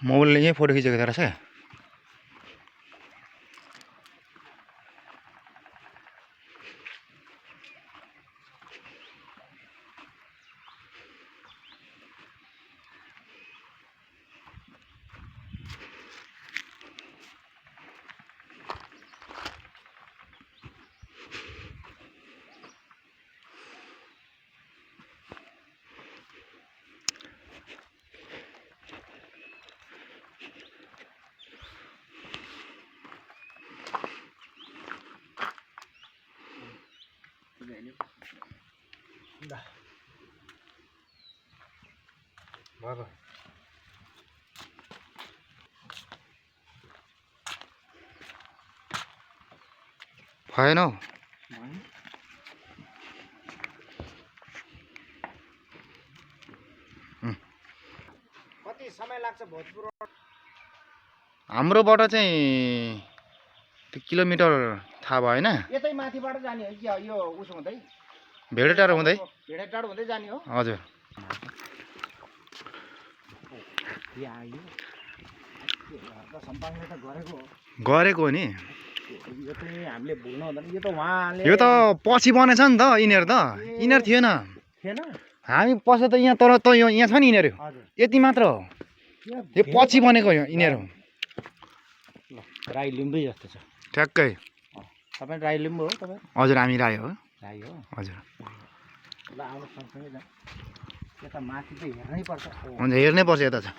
मोबाइलले यहीँ फोटो खिचेको रहेछ क्या। भएन हौ। कति समय लाग्छ भोजपुर? हाम्रोबाट चाहिँ त्यो किलोमिटर थाहा भएन। यतै माथिबाट जाने हो कि यो उसो हुँदै भेडेटार हुँदै भेडेटार हुँदै जाने हो? हजुर। गरेको हो नि। यो चाहिँ हामीले भुल्नु हुँदैन। यो त उहाँले यो त पछि बनेछ नि त। यिनीहरू त यिनीहरू थिएन। हामी पछि त यहाँ, तर त यहाँ छ नि यिनीहरू, यति मात्र हो। यो पछि बनेको यिनीहरू। राई लिम्बू जस्तो छ ठ्याक्कै। तपाईँ राई लिम्बू हो तपाईँ? हजुर, हामी राई हो। राई हो? हजुर। ल आउनु सँगसँगै जाउँ। यता माथि चाहिँ हेर्नै पर्छ। हुन्छ, हेर्नै पर्छ यता छ।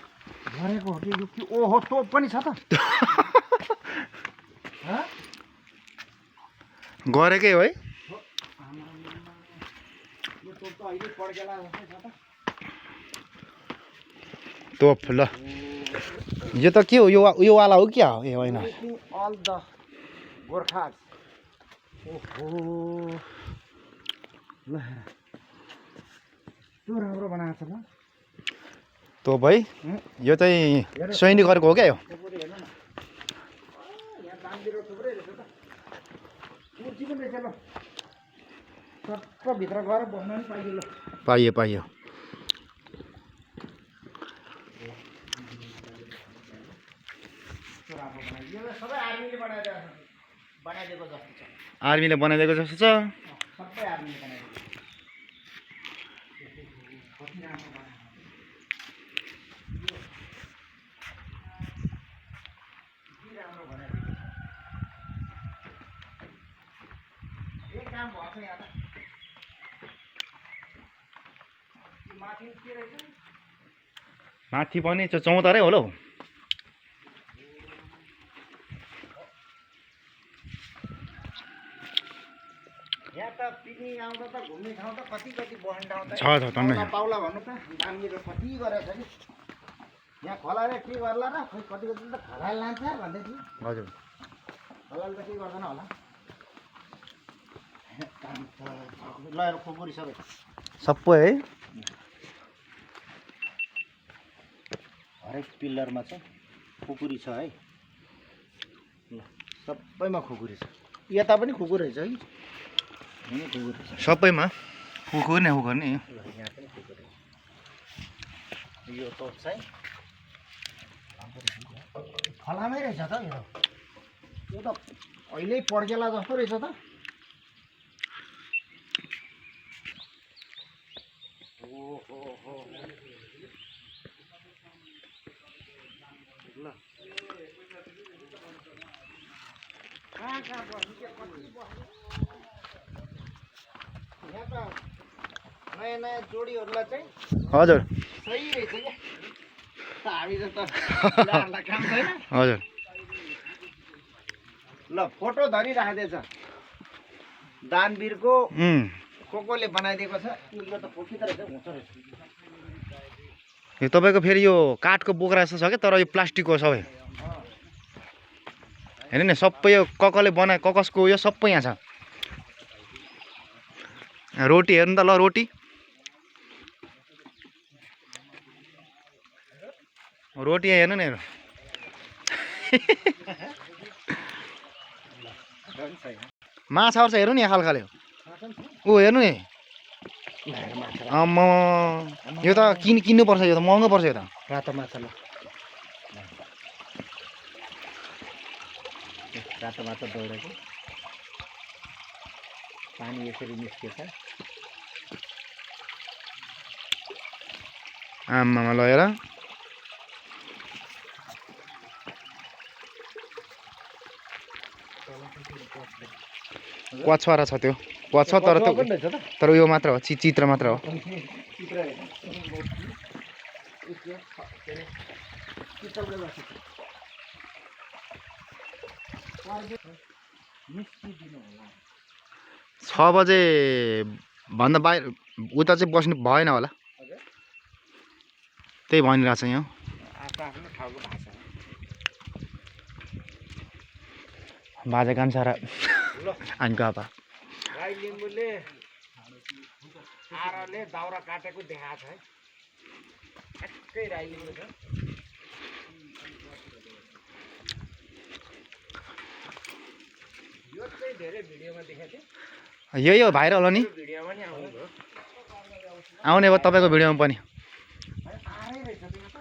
गरेको हो कि यो कि? ओहो, तोप पनि छ त। गरेकै हो है। यो तोप त अहिले पड्केला जस्तै छ त। तोप ल। यो त के हो? यो वाला हो क्या हो? ए होइन। All the Gorkhas. ओहो ल, त्यो राम्रो बनाएको छ ल। तोप है। यो चाहिँ सैनिकहरूको हो क्या यो? यहाँ दामबिरो थुप्रै रहेछ त। कुर्सी पनि रहेछ ल। सबै भित्र गएर बस्न पनि पाइयो ल। पाइयो पाइयो। यो सबै आर्मीले बनाइदिएको जस्तो छ। आर्मीले बनाइदिएको जस्तो छ। सबै आर्मीले बनाइदिएको। कति राम्रो बनाएको। राम्रो बनाइदिएको। एक काम भएको छ यहाँ त। माथि के रहेछ? माथि पनि चौतारै होला हौ। यहाँ त पिकनिक आउँदा त घुम्ने ठाउँ त कति कति बस्ने ठाउँ त छ टन्नै। पाउला भन्नु त दामबिरो कति गरेको छ कि। यहाँ खोलाले के गर्ला र? खोइ कति कति त खोलाले लान्छ भन्दै थियो। हजुर। खोलाले त के गर्दैन होला। ल खुकुरी सबै सबै है। हरेक पिल्लरमा चाहिँ खुकुरी छ है। ल सबैमा खुकुरी छ। यता पनि खुकुरी रहेछ है। खुकुरी छ सबैमा। खुकुर नै खुकुर नि। यहाँ पनि खुकुरी। यो तोप चाहिँ खोलामै रहेछ त यो। यो त अहिले पड्केला जस्तो रहेछ त। ओहो ल कहाँ कहाँ बस्नु के कति बस्नु? यहाँ त नयाँ नयाँ जोडीहरूलाई चाहिँ हजुर। सही रहेछ क्या। हामी जस्तो काम छैन। हजुर। ल फोटो धरिराख्दैछ दानवीरको। कोले बनाइदिएको छ। यो त फोकित रहेछ, हुँदो रहेछ। यो तपाईँको फेरि यो काठको बोक्रा जस्तो छ क्या, तर यो प्लास्टिकको सबै। हेर्नु नि, सबै यो ककले बनाए, ककसको यो सबै यहाँ छ। रोटी हेर्नु त ल, रोटी रोटी यहाँ हेर्नु नि। माछा आउँछ हेर्नु नि यहाँ खालखाले। ऊ हेर्नु नि। आम्मा, यो त किन्नुपर्छ। यो त महँगो पर्छ। यो त रातो माछा ल। रातो मात्र दौडेको पानी यसरी निस्केछ आमामा लगेर पछुवारा छ त्यो पछ तर यो मात्र हो चित्र मात्र हो छ बजे भन्दा बाहिर उता चाहिँ बस्नु भएन होला त्यही भनिरहेको छ यहाँ आफ्नो ठाउँको भाषा बाजा कान्छा र आनको आपा गाई लिम्बूले आराले दाउरा काटेको देखाएको छ है ठ्याक्कै राई लिम्बू छ यो चाहिँ धेरै भिडियोमा देखाएको थियो यही हो भाइरल हो नि भिडियोमा नि आउने भयो आउने भयो तपाईँको भिडियोमा पनि आरै रहेछ त्यो त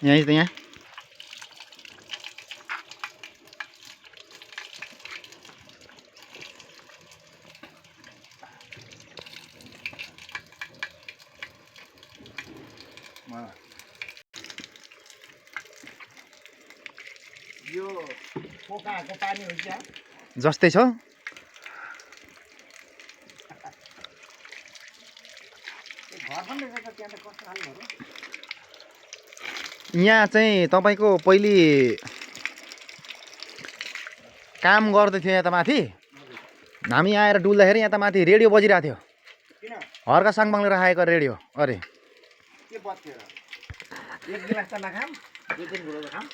यहीँ त यहाँ यो पोकाको पानी हुन्छ जस्तै छ घर पनि रहेछ त त्यहाँ त कस्तो खालको हो यहाँ चाहिँ तपाईँको पहिले काम गर्दै थियो यहाँ त माथि हामी आएर डुल्दाखेरि यहाँ त माथि रेडियो बजिरहेको थियो किन हर्का साङबाङले राखेको रेडियो अरे के बत्थ्यो र एक गिलास त नखाम दुई दिन घुलो खाम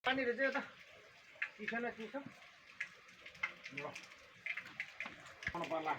पानी रहेछ यो त चिसो न चिसो ल खानु पर्ला